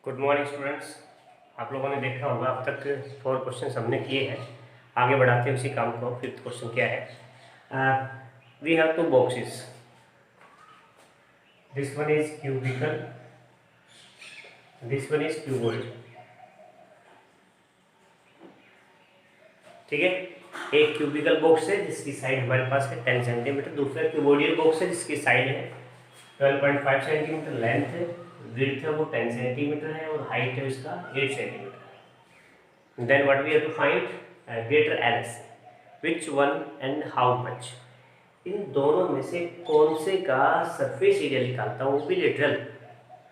Good morning students. आप लोगों ने देखा होगा अब तक 4 क्वेश्चन हमने किए हैं। आगे बढ़ाते हैं उसी काम को। फिफ्थ क्वेश्चन क्या है? We have 2 boxes. This one is cubical, this one is cuboid. ठीक है, एक क्यूबिकल बॉक्स है जिसकी साइड हमारे पास है 10 सेंटीमीटर, दूसरा क्यूबॉइडियल बॉक्स है जिसकी साइड है 12.5 सेंटीमीटर, लेंथ है, विड्थ है वो 10 सेंटीमीटर है और हाइट है इसका 8 सेंटीमीटर है। Then what we have to find greater L S, which one and how much. इन दोनों में से कौन से का सरफेस एरिया निकालता हूँ, वो भी लिटरल,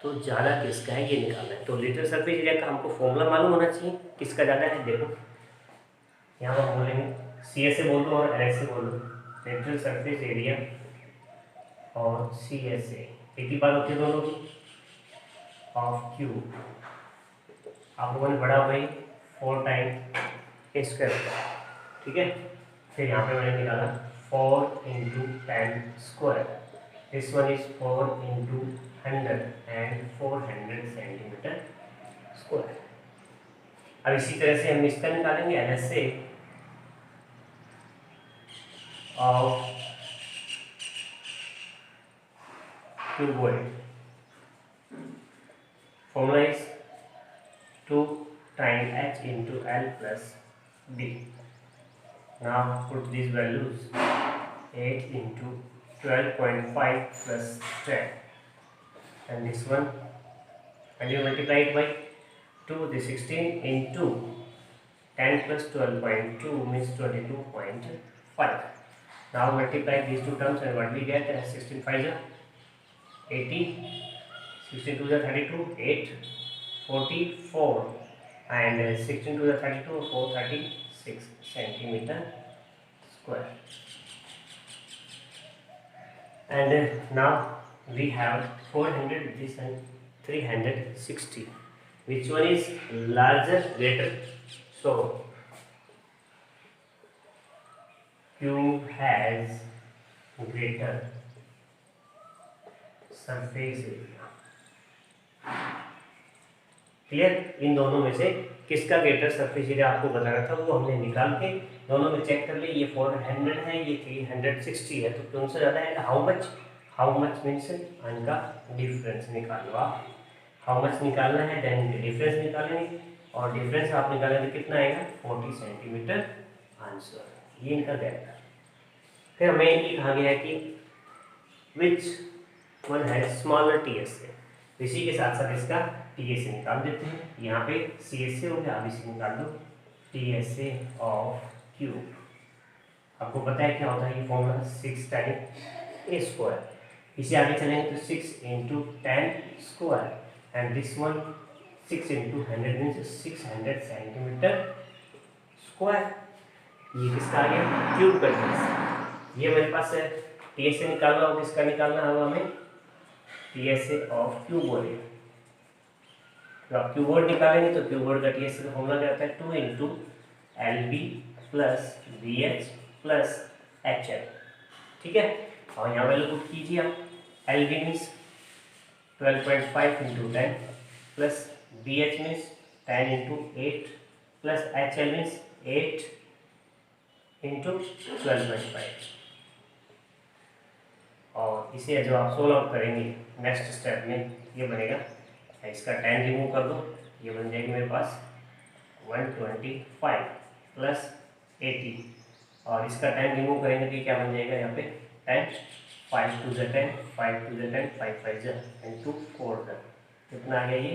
तो ज़्यादा किसका है ये निकालना है। तो लिटरल सरफेस एरिया का हमको फॉर्मूला मालूम होना चाहिए, किसका ज़्यादा है। देखो यहाँ पर बोलेंगे सी एस से बोल दो और एल एस से बोल दो, लिटरल सरफेस एरिया और सी एस ए एक ही बात होती है दोनों की, ऑफ क्यूब। आप लोगों ने पढ़ा भाई 4 टाइम स्क्वायर, ठीक है। फिर यहाँ पे मैंने निकाला 4 into 10 square, this one is 4 into 100 and 400 centimetre square. अब इसी तरह से हम इसका निकालेंगे एल एस से of cuboid. Formula is 2 time h into L plus D. Now put these values, 8 into 12.5 plus 10, and this one, and you multiply it by 2, this 16 into 10 plus 12.2 means 22.5. Now multiply these two terms and what we get as 16 5 is 80, 16 2 is 32, 8 44, and 16 to the 32 436 centimeter square. And now we have 400 this and 360, which one is larger, greater? So cube has greater surface area. Clear. इन दोनों में से किसका greater surface area आपको बताना था, वो हमने निकाल के दोनों में चेक कर लिए। ये 400 है, ये 360 है, तो कौन सा ज़्यादा है। हाउ मच मीन्स इनका डिफरेंस निकालो आप। हाउ मच निकालना है, देन डिफरेंस निकालेंगे, और डिफरेंस आप निकालेंगे कितना आएगा 40 सेंटीमीटर आंसर। ये इनका गैप है। फिर हमें ये कहा गया है कि विच वन है स्मॉलर टी एस से, इसी के साथ साथ इसका टी एस ए निकाल देते हैं। यहाँ पे सी एस ए हो गया, अब इसे निकाल दो T S A of cube. आपको पता है क्या होता है ये फॉर्मूला, 6 टाइम ए स्क्वायर। इसे आगे चलेंगे तो 6 into 10 square, and this one 6 into 100 means 600 centimetre square. ये किसका आ गया, क्यूब का टी एस। ये मेरे पास है टी एस ए निकालना होगा, किसका निकालना होगा हमें, T S A of cuboid. तो आप क्यूबॉइड निकालेंगे तो क्यूबॉइड का टी एस ए का फॉर्मूला क्या होता है, 2 into L B plus B H plus H L, ठीक है। और यहाँ वैल्यू पुट कीजिए आप, L B means 12.5 into 10 plus B H means 10 into 8 plus H L means 8 into 12.5। और इसे जो आप सोल्व आउट करेंगे नेक्स्ट स्टेप में ये बनेगा, इसका 10 रिमूव कर दो, ये बन जाएगी मेरे पास 125 प्लस 80, और इसका 10 रिमूव करेंगे तो क्या बन जाएगा यहाँ पे 10, 5 2 ज़ 10, 5 2 ज़ 10, 5 5 ज़ एंड 2 4 ज़, कितना आ गया ये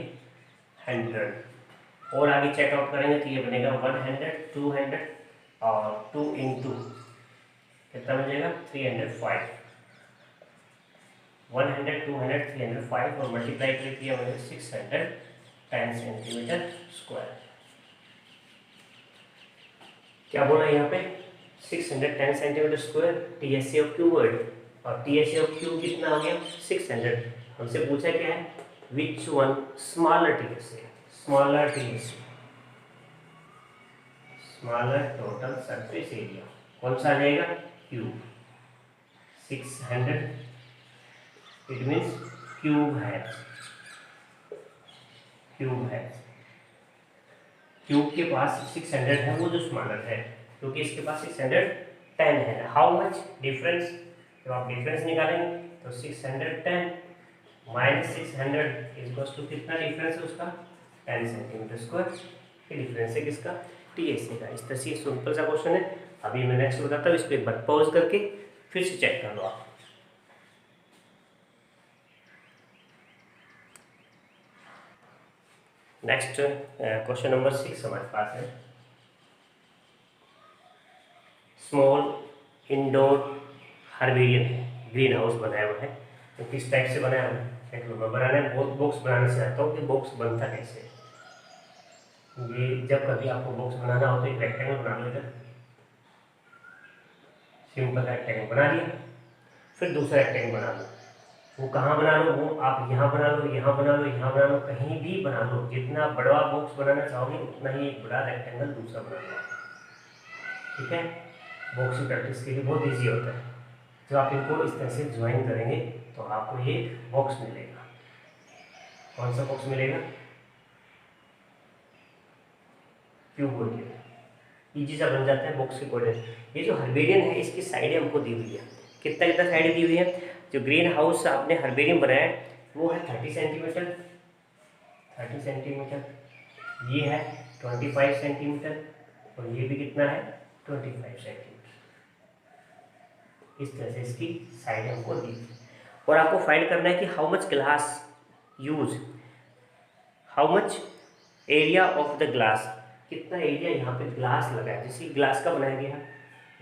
100। और आगे चेकआउट करेंगे तो ये बनेगा 100, 200 और 2 इंटू कितना बन जाएगा 305, 100, 200, 305 और मल्टीप्लाई कर दिया मैंने 610 सेंटीमीटर स्क्वायर। क्या बोला यहाँ पे 610 centimetre square T S C of cuboid, और T S C of cube कितना हो गया 600। हमसे पूछा क्या है, which one smaller T S C, smaller T S C, smaller total surface area कौन सा आ जाएगा, cube 600, it means cube cube है, क्यूब के पास 600 है, वो जो स्मॉलर है, क्योंकि इसके पास 610 है। हाउ मच डिफरेंस, जब आप डिफरेंस निकालेंगे तो 610 माइनस 600 इक्वल्स टू कितना डिफरेंस है उसका, 10 सेंटीमीटर स्क्वायर। ये डिफरेंस है किसका, टीएसए का। इस तरह से सिंपल सा क्वेश्चन है। अभी मैं नेक्स्ट बताता हूँ, इस पर एक बार पॉज करके फिर से चेक कर लो आप। नेक्स्ट क्वेश्चन नंबर 6 हमारे पास है। स्मॉल इंडोर हर्बेरियम है, ग्रीन हाउस बनाया हुआ है। तो किस टाइप से बनाया हुआ है, देख लो। मैं बनाने बॉक्स बनाने से आता हूँ कि बॉक्स बनता कैसे। ये जब कभी आपको बॉक्स बनाना हो तो एक रेक्टेंगल बना लो, इधर सिंपल रेक्टेंगल बना लिया। फिर दूसरा रेक्टेंगल बना लो, वो कहाँ बना लो, वो आप यहाँ बना लो, यहाँ बना लो, यहाँ बना लो, कहीं भी बना लो। जितना बड़ा बॉक्स बनाना चाहोगे उतना ही एक बड़ा रेक्टेंगल दूसरा बना लो, ठीक है। बॉक्स की प्रैक्टिस के लिए बहुत ईजी होता है। जब आप इनको इस तरह से ज्वाइन करेंगे तो आपको ये बॉक्स मिलेगा। कौन सा बॉक्स मिलेगा, क्यूबोइड। इजी सा बन जाता है बॉक्स के कोऑर्डिनेट। ये जो हर्बेरियम है इसकी साइडें हमको दी हुई है, कितना कितना साइडें दी हुई है। जो ग्रीन हाउस आपने हर्बेरियम बनाया है वो है 30 सेंटीमीटर, 30 सेंटीमीटर। ये है 25 सेंटीमीटर, और ये भी कितना है, 25 सेंटीमीटर। इस तरह से इसकी साइड हमको दी थी। और आपको फाइंड करना है कि how much glass use, how much area of the glass, कितना एरिया यहाँ पे ग्लास लगा है। जैसे ग्लास का बनाया गया,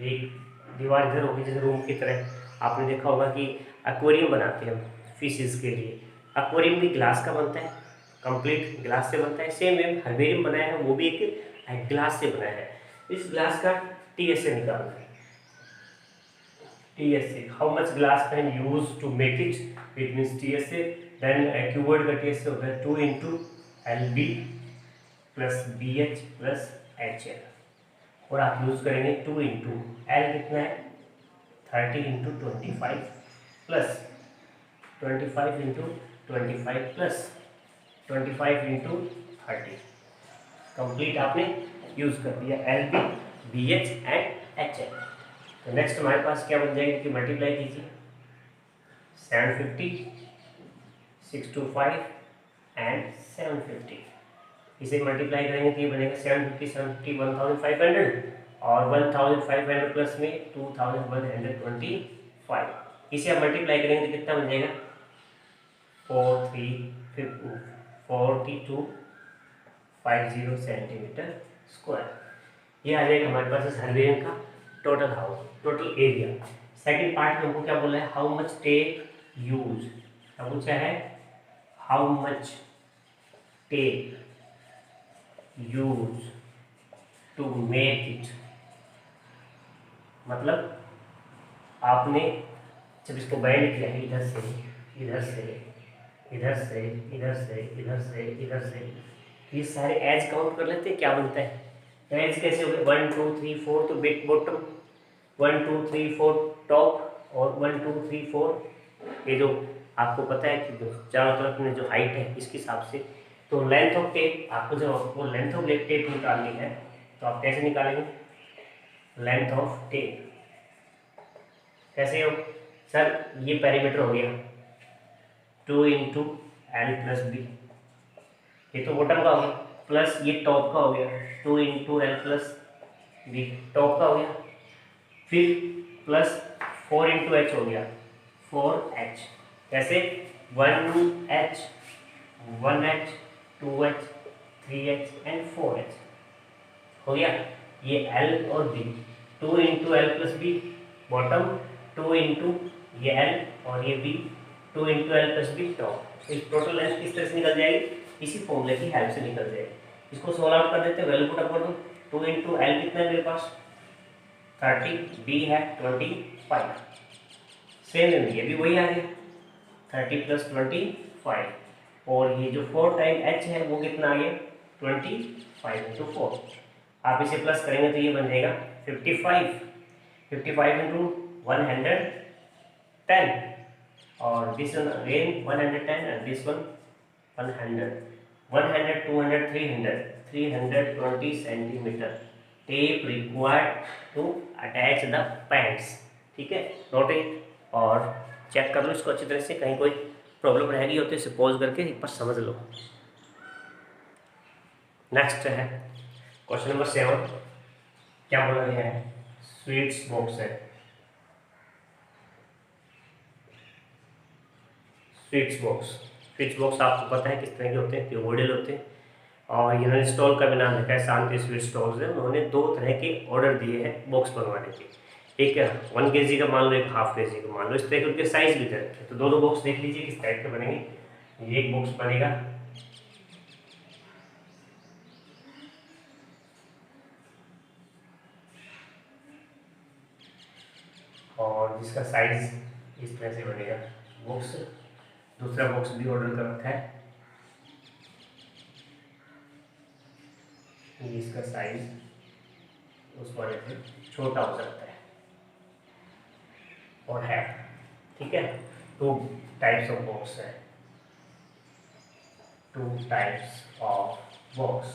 एक दीवार इधर होगी जैसे रूम की तरह। आपने देखा होगा कि एक्वेरियम बनाते हैं फिशेस के लिए, एक्वेरियम भी ग्लास का बनता है, कंप्लीट ग्लास से बनता है। सेम वे हर्बेरियम बनाया है वो भी एक ग्लास से बनाया है। इस ग्लास का टीएसए निकालना है। TSA, how much glass can use to make it? It means TSA. Then cuboid का TSA होता है 2 into LB plus BH plus HL, और आप यूज करेंगे 2 into L कितना है 30 into 25 plus 25 into 25 plus 25 into 30। Complete आपने यूज कर दिया LB BH एंड HL। तो नेक्स्ट हमारे पास क्या बन जाएगी कि मल्टीप्लाई कीजिए 750, 625 एंड 750। इसे मल्टीप्लाई करेंगे तो ये बनेगा 750 750 1500, और 1500 प्लस में 2125। इसे आप मल्टीप्लाई करेंगे तो कितना बन जाएगा 4250 सेंटीमीटर स्क्वायर। ये आ जाएगा हमारे पास इस हर्बेरियम का total house, total area. Second part में हमको क्या बोला है, हाउ मच टेक यूज। क्या पूछा है, how much take use to make it. मतलब आपने जब इसको बैंड किया है इधर से इधर से इधर से इधर से इधर से इधर से, ये सारे एज काउंट कर लेते हैं क्या बनता है। एज कैसे हो गए 1 2 3 4, तो बेक बॉटम 1 2 3 4 टॉप, और 1 2 3 4 ये जो आपको पता है कि जो चारों तरफ में जो हाइट है इसके हिसाब से। तो लेंथ ऑफ टेप, आपको जब आपको लेंथ ऑफ टेप निकालनी है तो आप कैसे निकालेंगे, लेंथ ऑफ टेप कैसे हो सर, ये पेरीमीटर हो गया 2 into L plus B, ये तो बॉटम का हो गया, प्लस ये टॉप का हो गया 2 into L plus B, top का हो गया। फिर प्लस 4 into H हो गया 4H, कैसे 1H 1H 2H 3H and 4H हो गया। ये L और B, 2 into L plus B bottom, 2 into ये L और ये B, 2 into L plus B top. इस टोटल लेंथ किस तरह से निकल जाएगी, इसी फॉर्मूले की हेल्प से निकल जाएगी। इसको सोल्व आउट कर देते हैं, वैल्यू पुट अप कर दो। 2 into L कितना है मेरे पास 30, B है 25, सेम है ये भी वही आ गया 30 plus 25, और ये जो 4 टाइम H है वो कितना आ गया 25 into 4। आप इसे प्लस करेंगे तो ये बन जाएगा 55 into 110, और this one again 110 and this one 100, 100, 200, 300, 320 centimetre tape required to attach the pants. ठीक है, नोट इट और चेक कर लो इसको अच्छी तरह से, कहीं कोई प्रॉब्लम रहेगी हो तो इसे पॉज करके एक बार समझ लो। नेक्स्ट है क्वेश्चन नंबर 7। क्या बोला गया है? स्वीट्स बॉक्स है। स्विच बॉक्स आपको पता है किस तरह के होते हैं, क्यूबोइडल होते हैं। और इन्होंने स्टॉल का भी नाम लिखा है शांति स्वीट स्टॉल्स है। उन्होंने 2 तरह के ऑर्डर दिए हैं बॉक्स बनवाने के, एक 1 kg का मान लो, एक ½ kg का मान लो। इस तरह के उनके साइज भी दे रखे हैं। तो दोनों बॉक्स देख लीजिए किस टाइप के बनेंगे। ये एक बॉक्स बनेगा और जिसका साइज इस तरह से बनेगा बॉक्स। दूसरा बॉक्स भी ऑर्डर कर रखा है, इसका साइज उस वाले से छोटा हो सकता है और है। ठीक है, 2 टाइप्स ऑफ बॉक्स है, 2 टाइप्स ऑफ बॉक्स।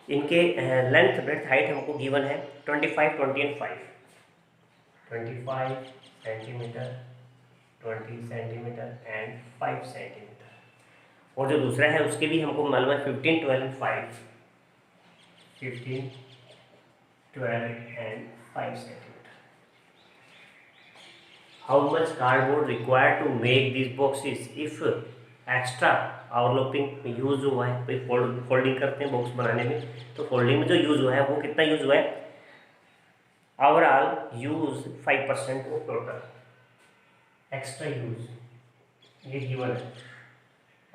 इनके लेंथ ब्रेड्थ हाइट हमको गिवन है 25, 20 and 5। 25 centimetre, 20 centimetre and 5 centimetre. और जो दूसरा है उसके भी हमको मालूम है 15, 12 and 5। 15, 12 and 5 centimetre. How much cardboard required to make this boxes if extra overlapping use हुआ है। भाई फोल्डिंग करते हैं बॉक्स बनाने में, तो फोल्डिंग में जो यूज हुआ है वो कितना यूज हुआ है? Overall use 5% of total. Extra use ये गिवन है,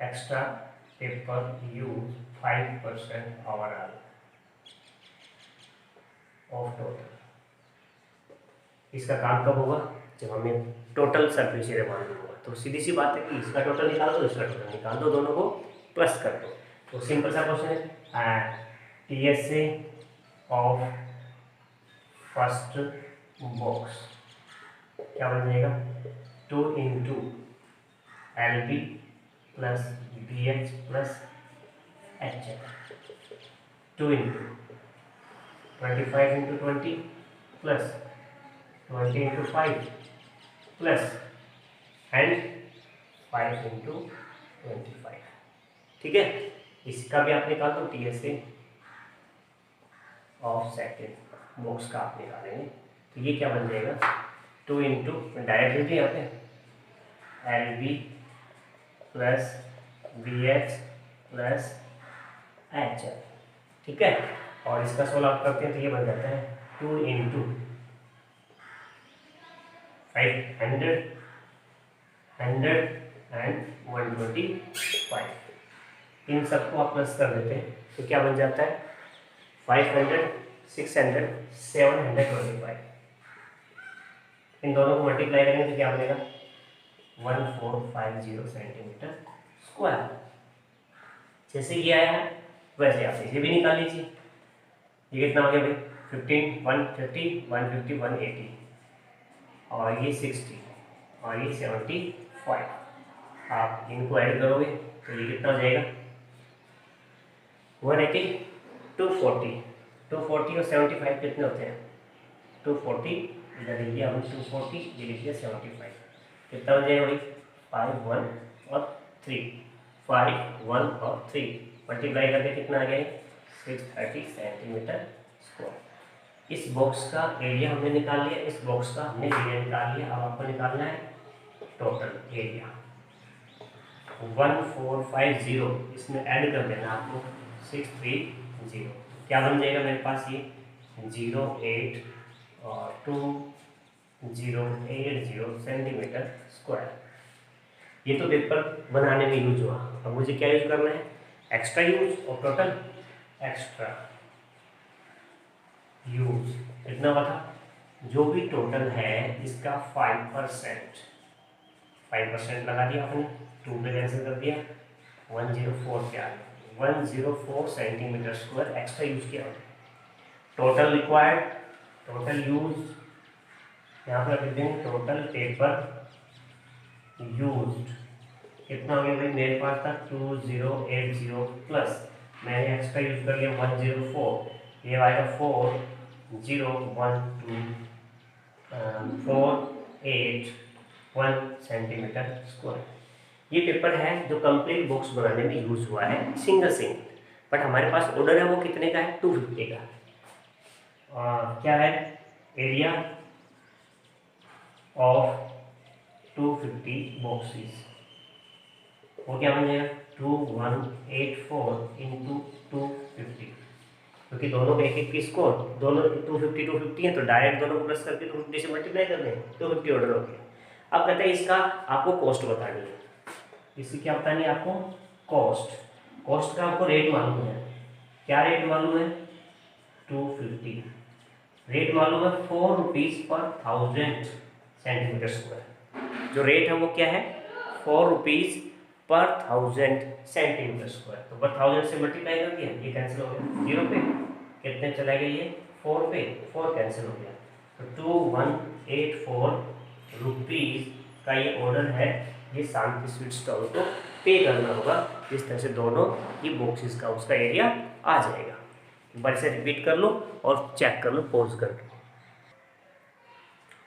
extra paper use 5% overall of total. इसका काम कब होगा? जब हमें टोटल सरफेस एरिया मालूम होगा। तो सीधी सी बात है कि इसका टोटल निकाल दो, इसका टोटल निकाल दो, दोनों को प्लस कर दो। तो सिंपल सा क्वेश्चन है, TSA ऑफ फर्स्ट बॉक्स क्या बन जाएगा? 2 into LB plus BH plus HF। 2 into 25 into 20 plus 20 into 5 plus and 5 into 25। ठीक है, इसका भी आप निकाल दो। TSA ऑफ सेकेंड बॉक्स का आप निकालेंगे तो ये क्या बन जाएगा? 2 इंटू डायरेक्ट यहाँ पे LB plus BH plus HF। ठीक है, और इसका सोल्व आप करते हैं तो ये बन जाता है 2 इंटू 500, 100 एंड 125। इन सबको आप प्लस कर देते हैं तो क्या बन जाता है? 500, 600, 725। इन दोनों को मल्टीप्लाई करेंगे तो क्या बनेगा? 1450 सेंटीमीटर स्क्वायर। जैसे ये आया है वैसे आप इसे भी निकाल लीजिए। ये कितना हो गया भाई? 15, 150, 150, 180 और ये 60 और ये 75। आप इनको ऐड करोगे तो ये कितना हो जाएगा? 180, 240। 240 और 75 कितने होते हैं? 240 इधर लिख दिया, 240 ये लिख दिया 75। कितना हो जाएगा भाई? 5, 1 और 3, 5, 1 और 3 मल्टीप्लाई करके कितना आ गया? 630 सेंटीमीटर स्क्वायर। इस बॉक्स का एरिया हमने निकाल लिया, इस बॉक्स का हमने एरिया निकाल लिया। अब आपको निकालना है टोटल एरिया 1450, इसमें ऐड कर देना आपको 630। क्या बन जाएगा मेरे पास? ये 08 और 2080 सेंटीमीटर स्क्वायर। ये तो पेपर बनाने में यूज हुआ। अब मुझे क्या यूज करना है? एक्स्ट्रा यूज और टोटल। एक्स्ट्रा यूज कितना बता? जो भी टोटल है इसका 5% लगा दिया आपने, 2 पे कैंसिल कर दिया, 104 क्या है? 104 सेंटीमीटर स्क्वायर एक्स्ट्रा यूज किया। टोटल रिक्वायर्ड, टोटल यूज यहाँ पर लिख देंगे टोटल पेपर यूज्ड कितना हो गया भाई, मेरे पास था 2080 प्लस मैंने एक्स्ट्रा यूज कर लिया 104, ये आएगा 401 सेंटीमीटर स्क्वायर। ये पेपर है जो कंप्लीट बॉक्स बनाने में यूज हुआ है, सिंगल, बट हमारे पास ऑर्डर है वो कितने का है, 250 का। क्या है एरिया ऑफ 250 बॉक्सेस, वो क्या बन जाएगा 2184 इंटू 250, क्योंकि दोनों में एक एक पीस को दोनों 250 है तो डायरेक्ट दोनों को प्लस करके 250 से मल्टीप्लाई कर दें, 250 ऑर्डर हो गया। अब कहते हैं इसका आपको कॉस्ट बतानी है, इसकी क्या बतानी है आपको, कॉस्ट का आपको रेट मालूम है, क्या रेट मालूम है 250, रेट मालूम है 4 रुपीज पर 1000 सेंटीमीटर स्क्वायर, जो रेट है वो क्या है 4 रुपीज पर 1000 सेंटीमीटर स्क्वायर। तो पर 1000 से मल्टीप्लाई कर दिया, ये कैंसिल हो गया 0 पे, कितने चला गया ये 4 पे, 4 कैंसिल हो गया, तो 2184 रुपीज का ये ऑर्डर है, ये शांति स्वीट स्टॉल को पे करना होगा। इस तरह से दोनों ये बॉक्सेस का उसका एरिया आ जाएगा। एक बार इसे रिपीट कर लो और चेक कर लो पॉज करके।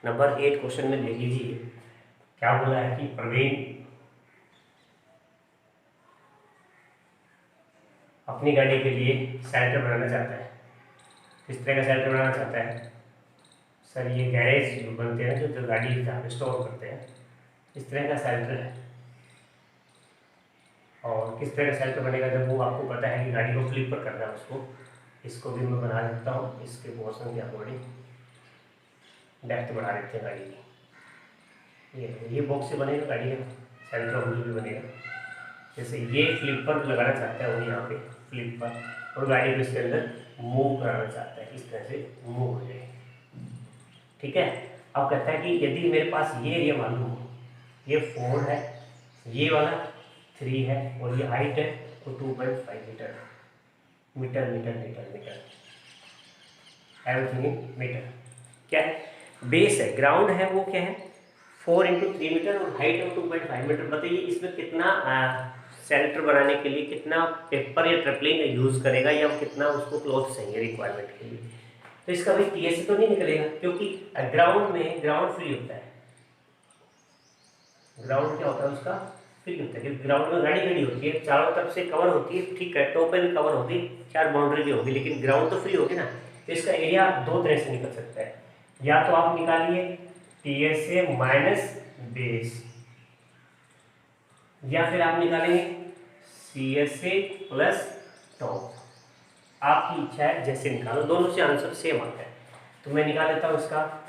नंबर 8 क्वेश्चन में देख लीजिए क्या बोला है कि प्रवीण अपनी गाड़ी के लिए शेल्टर बनाना चाहता है। किस तरह का शेल्टर बनाना चाहता है सर, ये गैरेज बनते हैं जो गाड़ी जहाँ पे स्टोर करते हैं, इस तरह का शेल्टर है। और किस तरह का शेल्टर बनेगा जब वो आपको पता है कि गाड़ी को फ्लिप पर करना है उसको, इसको भी मैं बना देता हूँ, इसके पोर्शन के अकॉर्डिंग डेप्थ बढ़ा देते हैं गाड़ी की। ये बॉक्स से बनेगा गाड़ी का शेल्टर, होल भी बनेगा। जैसे ये फ्लिप पर लगाना चाहता है वो यहाँ पे फ्लिप पर, और गाड़ी को इसके अंदर मूव कराना चाहता है, इस तरह से मूव हो जाए। ठीक है, अब कहता है कि यदि मेरे पास ये एरिया मालूम हो, ये 4 है, ये वाला 3 है और ये हाइट है तो 2.5 मीटर एवरीथिंग इन मीटर। क्या है बेस है, ग्राउंड है वो क्या है 4 इंटू 3 मीटर और हाइट है 2.5 मीटर। बताइए इसमें कितना शेल्टर बनाने के लिए कितना पेपर या ट्रिपलिंग यूज करेगा या कितना उसको क्लॉथ चाहिए रिक्वायरमेंट के लिए। तो इसका भाई टीएससी तो नहीं निकलेगा, क्योंकि ग्राउंड में ग्राउंड फ्री होता है। ग्राउंड क्या होता है उसका फ्री होता है, क्योंकि ग्राउंड में गाड़ी खड़ी होती है, चारों तरफ से कवर होती है, ठीक है, टॉप पे भी कवर होगी, 4 बाउंड्री भी होगी, लेकिन ग्राउंड तो फ्री होगी ना। तो इसका एरिया 2 तरह से निकल सकता है, या तो आप निकालिए टीएसए माइनस बेस, या फिर आप निकालेंगे सीएसए प्लस टॉप। आपकी इच्छा है जैसे निकालो, दोनों से आंसर सेम आता है। तो मैं निकाल देता हूँ इसका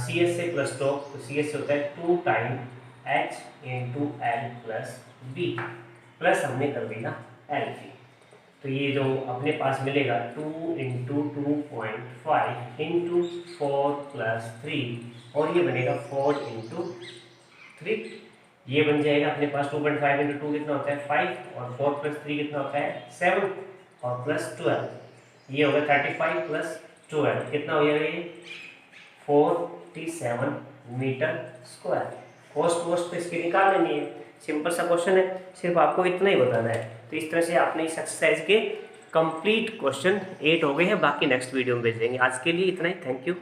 सीएसए प्लस टॉप, तो सीएसए होता है 2 time H into L plus B, plus हमने कर दिया एल की। तो ये जो अपने पास मिलेगा 2 इंटू 2.5 इंटू 4 प्लस 3, और ये बनेगा 4 इंटू 3, ये बन जाएगा अपने पास 2.5 इंटू 2 कितना होता है 5, और 4 प्लस 3 कितना होता है 7, और प्लस 12, ये होगा 35 प्लस 12 कितना हो जाएगा ये 47 मीटर स्क्वायर। कॉस्ट तो इसकी निकाल लेनी है, सिंपल सा क्वेश्चन है, सिर्फ आपको इतना ही बताना है। तो इस तरह से आपने इस एक्सरसाइज के कंप्लीट क्वेश्चन 8 हो गए हैं, बाकी नेक्स्ट वीडियो में भेज देंगे। आज के लिए इतना ही, थैंक यू।